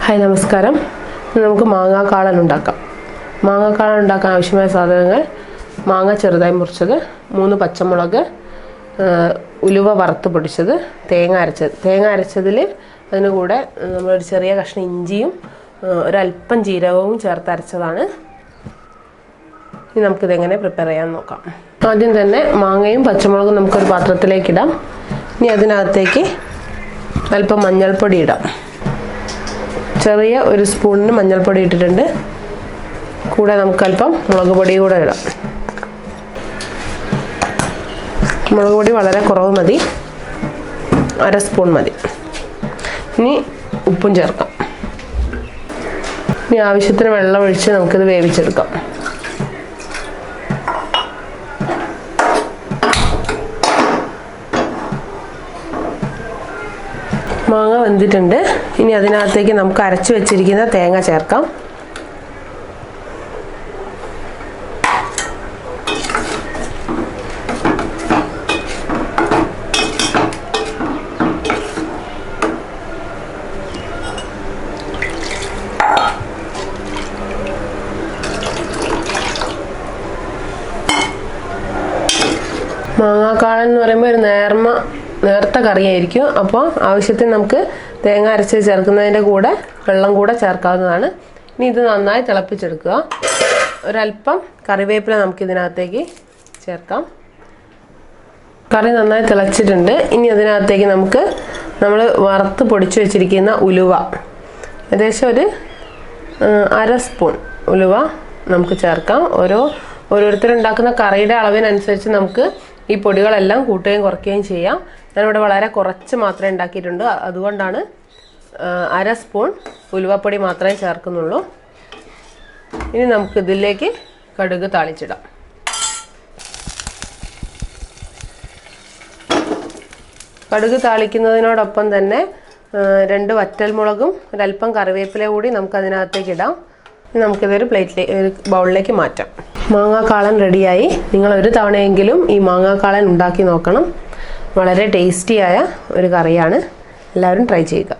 Hi നമസ്കാരം. നമുക്ക് മാങ്ങാക്കാളൻ ഉണ്ടാക്കാം. മാങ്ങാക്കാളൻ ഉണ്ടാക്കാൻ ആവശ്യമായ സാധനങ്ങൾ: മാങ്ങ ചെറുതായി മുറിച്ചത്, 3 പച്ചമുളക്, ഉലുവ വറുത്ത് പൊടിച്ചത്, തേങ്ങ അരച്ചതിൽ അതിന് കൂടെ നമ്മളൊരു ചെറിയ കഷ്ണം ഇഞ്ചിയും ഒരല്പം ജീരകവും ചേർത്ത് അരച്ചതാണ്. ഇനി നമുക്കിതെങ്ങനെ പ്രിപ്പയർ ചെയ്യാൻ നോക്കാം. ആദ്യം തന്നെ മാങ്ങയും പച്ചമുളകും നമുക്കൊരു പാത്രത്തിലേക്ക് ഇടാം. ഇനി അതിനകത്തേക്ക് അല്പം മഞ്ഞൾപ്പൊടി ഇടാം. ചെറിയ ഒരു സ്പൂണിന് മഞ്ഞൾപ്പൊടി ഇട്ടിട്ടുണ്ട്. കൂടെ നമുക്കല്പം മുളക് പൊടി കൂടെ ഇടാം. മുളക് പൊടി വളരെ കുറവ് മതി, 1/2 സ്പൂൺ മതി. ഇനി ഉപ്പും ചേർക്കാം. ഇനി ആവശ്യത്തിന് വെള്ളം ഒഴിച്ച് നമുക്കിത് വേവിച്ചെടുക്കാം. മാങ്ങ വെന്തിട്ടുണ്ട്. ഇനി അതിനകത്തേക്ക് നമുക്ക് അരച്ചു വെച്ചിരിക്കുന്ന തേങ്ങ ചേർക്കാം. മാങ്ങാക്കാളൻ എന്ന് പറയുമ്പോൾ ഒരു നേർത്ത കറിയായിരിക്കും. അപ്പോൾ ആവശ്യത്തിന് നമുക്ക് തേങ്ങ അരച്ച് ചേർക്കുന്നതിൻ്റെ കൂടെ വെള്ളം കൂടെ ചേർക്കാവുന്നതാണ്. ഇനി ഇത് നന്നായി തിളപ്പിച്ചെടുക്കുക. ഒരല്പം കറിവേപ്പില നമുക്കിതിനകത്തേക്ക് ചേർക്കാം. കറി നന്നായി തിളച്ചിട്ടുണ്ട്. ഇനി അതിനകത്തേക്ക് നമ്മൾ വറുത്ത് പൊടിച്ചു വെച്ചിരിക്കുന്ന ഉലുവ, ഏകദേശം ഒരു 1/2 സ്പൂൺ ഉലുവ നമുക്ക് ചേർക്കാം. ഓരോരുത്തരുണ്ടാക്കുന്ന കറിയുടെ അളവിനനുസരിച്ച് നമുക്ക് ഈ പൊടികളെല്ലാം കൂട്ടുകയും കുറയ്ക്കുകയും ചെയ്യാം. ഞാനിവിടെ വളരെ കുറച്ച് മാത്രമേ ഉണ്ടാക്കിയിട്ടുണ്ട്. അതുകൊണ്ടാണ് 1/2 സ്പൂൺ ഉലുവപ്പൊടി മാത്രമേ ചേർക്കുന്നുള്ളൂ. ഇനി നമുക്കിതിലേക്ക് കടുക് താളിച്ചിടാം. കടുക് താളിക്കുന്നതിനോടൊപ്പം തന്നെ 2 വറ്റൽമുളകും ഒരല്പം കറിവേപ്പില കൂടി നമുക്കതിനകത്തേക്ക് ഇടാം. നമുക്കിതൊരു ബൗളിലേക്ക് മാറ്റാം. മാങ്ങാക്കാളൻ റെഡിയായി. നിങ്ങൾ ഒരു തവണയെങ്കിലും ഈ മാങ്ങാക്കാളൻ ഉണ്ടാക്കി നോക്കണം. വളരെ ടേസ്റ്റിയായ ഒരു കറിയാണ്. എല്ലാവരും ട്രൈ ചെയ്യുക.